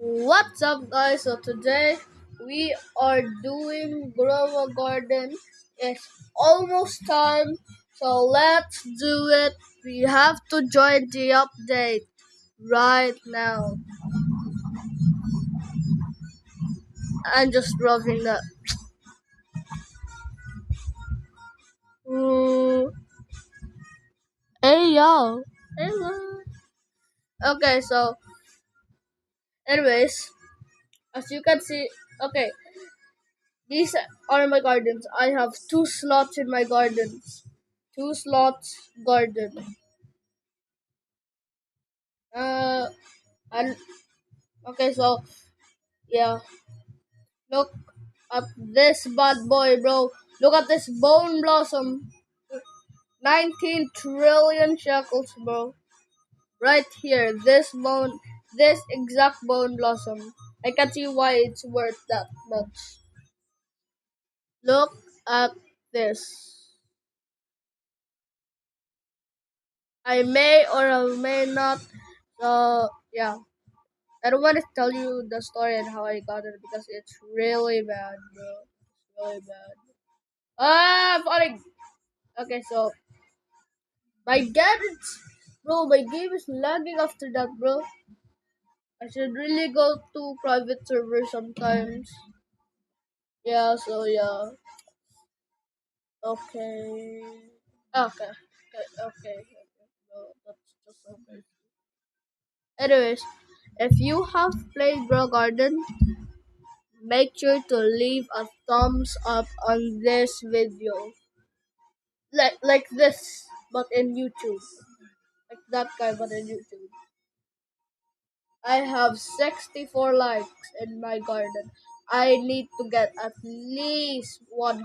What's up, guys? So today we are doing grow a garden. It's almost time, so let's do it. We have to join the update right now. I'm just rubbing that. Mm, hey yo, hello. Okay, so anyways, as you can see, okay, these are my gardens. I have two slots in my gardens. Two slots garden. Uh, and okay, so yeah, look at this bad boy, bro. Look at this bone blossom. 19 trillion shekels, bro. Right here, this exact bone blossom. I can see why it's worth that much. Look at this. I may or I may not. So yeah, I don't want to tell you the story and how I got it because it's really bad, bro. It's really bad. Ah, falling. Okay, so my game is, bro, my game is lagging after that, bro. I should really go to private server sometimes. Yeah, so yeah. Okay. Okay. No, that's just okay. Anyways, if you have played Bro Garden, make sure to leave a thumbs up on this video. Like this, but in YouTube. Like that guy, but in YouTube. I have 64 likes in my garden. I need to get at least 100.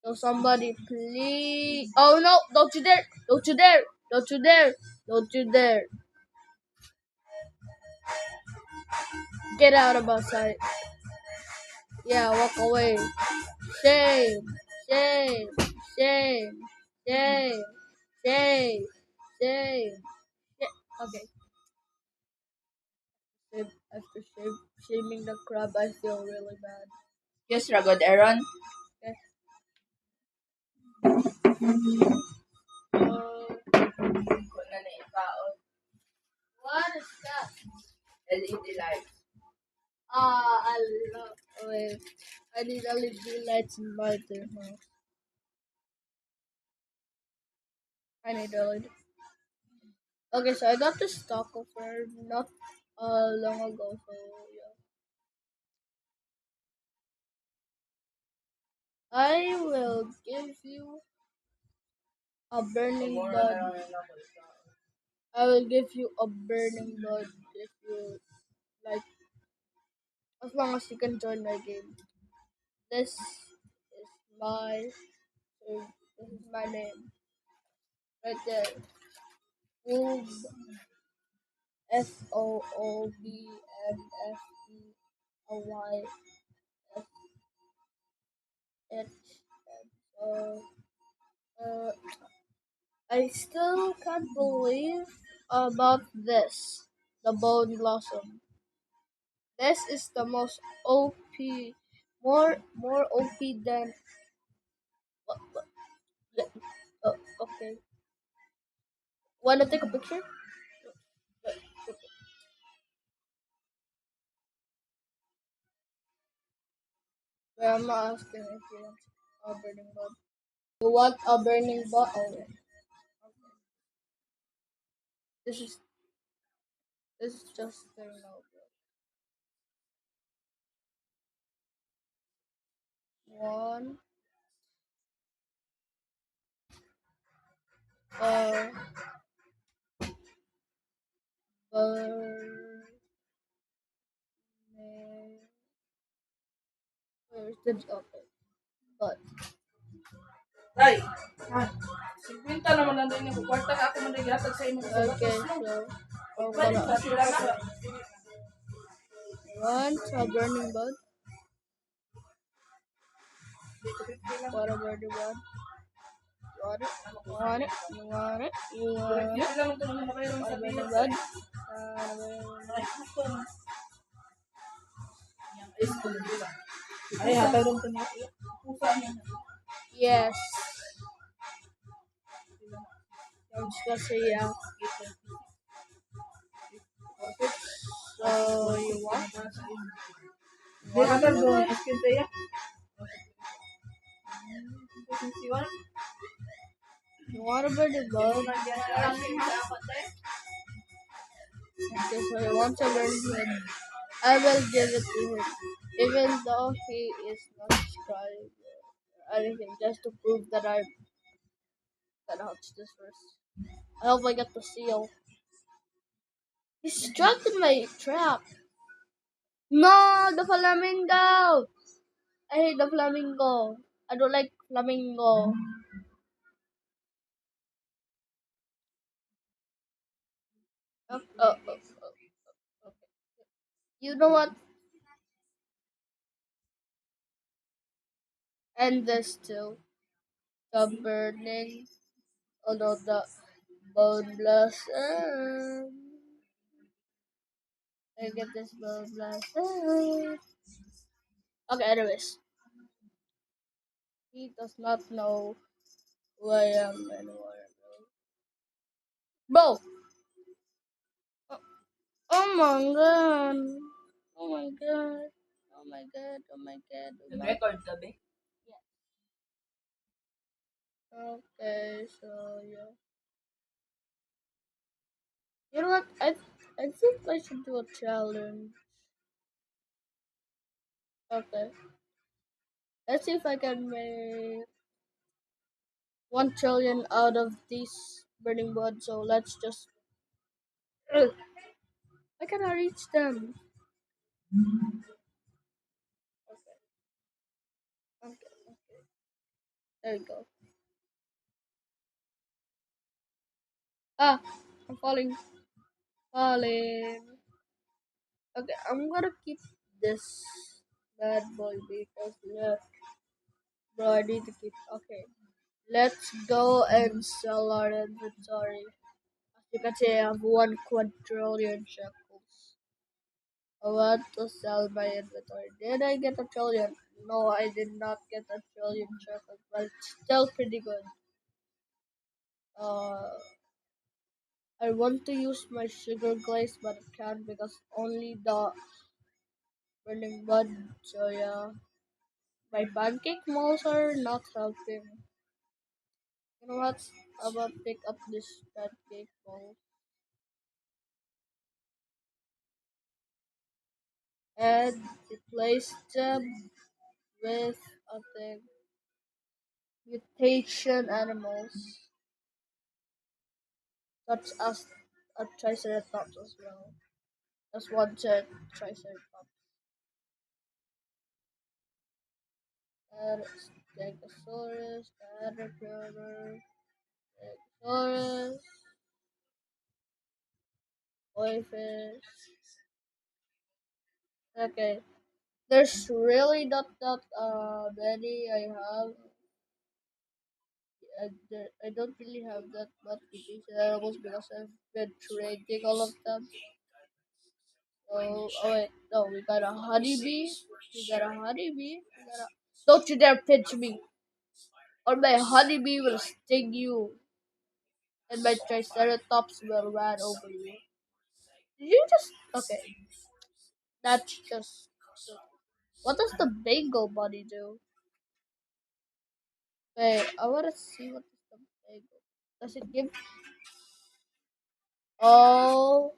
So somebody please. Oh no, don't you dare. Don't you dare. Don't you dare. Don't you dare. Get out of my sight. Yeah, walk away. Shame. Shame. Shame. Shame. Shame. Shame. Okay. Shaming the crab, I feel really bad. Yes, Ragod Aaron. Okay. Uh, Kung na naipaon. what is that? LED light. I love. Wait, I need LED lights in my house. I need LED. Okay, so I got this stock offer not long ago. So yeah, I will give you a burning Mura na bud. lang yung nakulta. I will give you a burning bud if you like, as long as you can join my game. This is my this is my name right there. Oob, SOOBMFELY SH. Uh, I still can't believe about this. The bone blossom. This is the most OP, more OP than. Yeah, okay. Wanna take a picture? Well, I'm not asking if you want a burning bud. You want a burning bud? Oh, yeah. Okay. This is this is just turning out. One. Uh. Burning. Where's the okay? But Ay! Ah, 50 naman nandun yung kwarta ka ako man naghatag sa imong sa okay, batas, no? so I'm Palit gonna ba sila sa... want a burning bud. What a burning bud. Want it? You want it? You want it? You want it? Hindi lang ito naman makairang Want a sabihin burning sa... bud? Ay, hapon. Yang ice cream, di ba? Ay, hatag rin niya. Pusa niya. Yes. Sounds kasi yeah. So you want? Di, hatag doon. Ice cream tayo. Siwan? You want a birdie bug? Nandiyan na lang yung dapat eh. Okay, so he wants a birdie bug. I will give it to him, even though he is not subscribed or anything, just to prove that I can hatch this first. I hope I get the seal. He's trapped in my trap. No, the flamingo! I hate the flamingo. I don't like flamingo. Okay. You know what? And this too. The burning, although the bone blossom. I get this bone blossom. Okay, anyways. He does not know who I am anymore. Bro! Oh, oh my god. Oh my god. Oh my god. Oh my god. Oh my god. Record ka, be? Okay, so yeah. You know what? I think I should do a challenge. Okay. Let's see if I can make 1 trillion out of these burning wood. So let's just. Ugh, why can't I reach them? Okay. Okay. Okay. There we go. Ah, I'm falling. Falling. Okay, I'm gonna keep this bad boy because look, bro, I need to keep. Okay, let's go and sell our inventory. As you can see, I have 1 quadrillion shekels. I want to sell my inventory. Did I get a trillion? No, I did not get a trillion shekels, but it's still pretty good. Uh, I want to use my sugar glaze, but I can't because only the burning bud. So yeah. My pancake malls are not helping. You know what? How about pick up this pancake mall and replace them with I think mutation animals such as a triceratops as well. That's one triceratops. And Stegosaurus, Caterpillar, Stegosaurus, Koi-fish. Okay. There's really not that many I have. I don't really have that much mutation animals because I've been trading all of them. So, oh wait, no, we got a honeybee. We got a honeybee. We got a. Don't you dare pinch me, or my honeybee will sting you, and my triceratops will run over you. Did you just? Okay, that's just. What does the bagel body do? Wait, I wanna see what is the bagel. Does it give? Oh,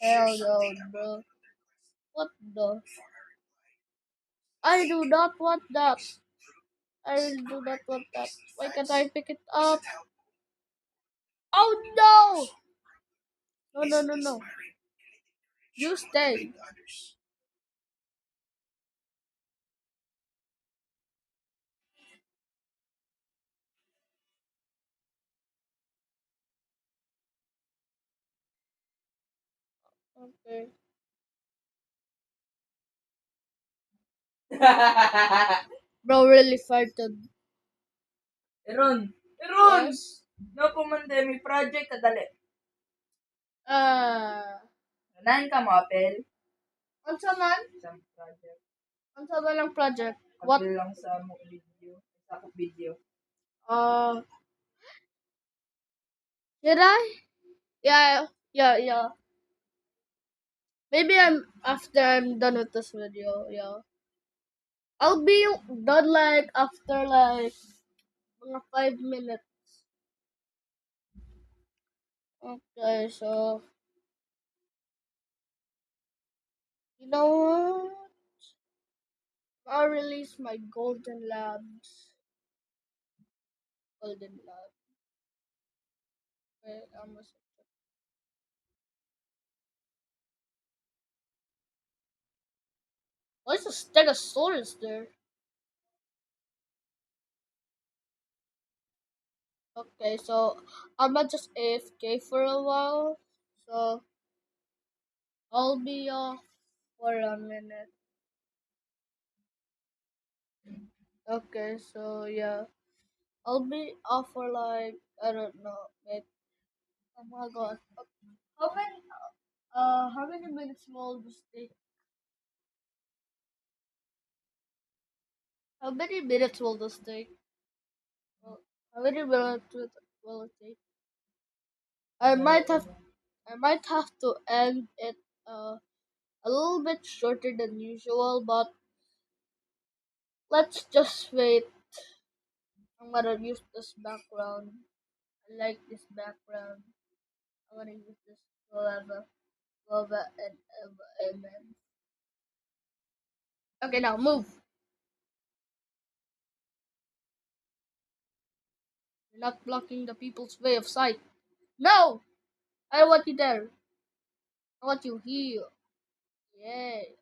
hell no, bro. What the? I do not want that. I do not want that. Why can't I pick it up? Oh no! No, no, no, no. You stay. Okay. Bro, really farted. Eron! Eron! Yes. No, kumanda, may project ka dali. Ah. Ganahan ka mo apel Unsa man? sa project. Unsa man ang project? What? Apel lang sa mo video. Sa akong video. Uh, did I? Yeah, yeah, yeah. Maybe after I'm done with this video. Yeah, I'll be done like after like mga 5 minutes. Okay, so you know what? I'll release my golden labs. Golden lab. Okay, I'm gonna why is a stegosaurus there? Okay, so I'm gonna just AFK for a while. So I'll be off for a minute. Okay, so yeah, I'll be off for like I don't know, wait. Oh my god. How many how many minutes will this take? How many minutes will this take? Well, how many minutes will it take? I might have I might have to end it a little bit shorter than usual, but let's just wait. I'm gonna use this background. I like this background. I'm gonna use this forever, forever and ever, amen. Okay, now move. You're not blocking the people's way of sight. No! I don't want you there. I want you here. Yay.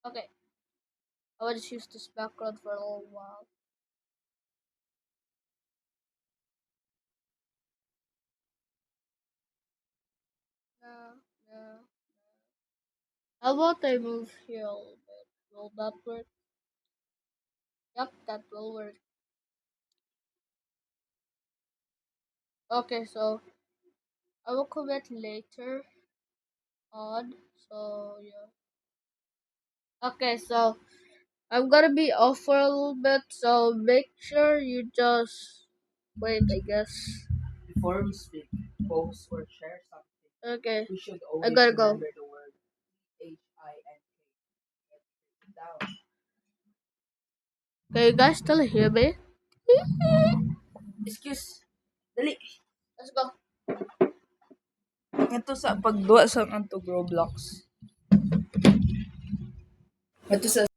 Okay, I will just use this background for a little while. No, no. How about I move here a little bit? Will that work? Yep, that will work. Okay, so I will comment later on. So yeah. Okay, so I'm gonna be off for a little bit. So make sure you just wait. I guess. Before we speak, post or share something, Okay, we should I always gotta go. remember the word HINK. Down. Can you guys still hear me? Excuse. Dali. Let's go. Ito sa pagduwa sa kanto Roblox. Ito sa